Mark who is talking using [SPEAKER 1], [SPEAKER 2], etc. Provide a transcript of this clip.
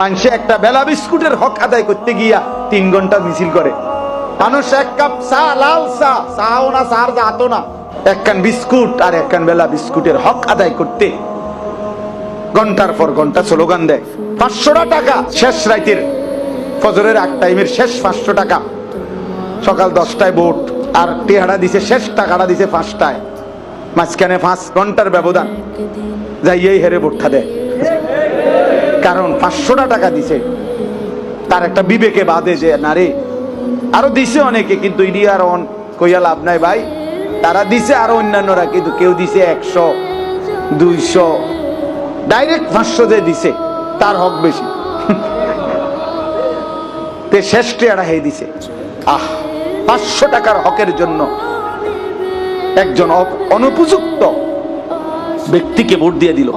[SPEAKER 1] মানুষে একটা বেলা বিস্কুটের হক আদায় করতে গিয়া 3 ঘন্টা মিছিল করে। মানুষ এক কাপ চা, লাল চা, চাও না চার জাতো না, একখান বিস্কুট আর একখান বেলা বিস্কুটের হক আদায় করতে ঘন্টার পর ঘন্টা স্লোগান দেয়। 500 টাকা শেষ রাইতের ফজরের এক টাইমের শেষ 500 টাকা, সকাল 10টায় ভোট, আর টেহারা দিছে শেষ টাকাটা দিছে 5টায়, মাঝখানে 5 ঘন্টার ব্যবধান, যাইয়েই হেরে ভোটটা দেয়। কারণ 500 টাকা দিছে, তার একটা বিবেকে বাদে যে না রে, আরো দিছে অনেকে, কিন্তু ইডি আর কইয়া লাভ নাই ভাই, তারা দিছে আরো অন্যান্যরা, কিন্তু কেউ দিছে 100, 200, ডাইরেক্ট 500 দিয়ে দিছে, তার হক বেশি। তে শেষ টেয়ারা হয়ে দিছে। 500 টাকার হকের জন্য একজন অনুপযুক্ত ব্যক্তিকে ভোট দিয়ে দিল।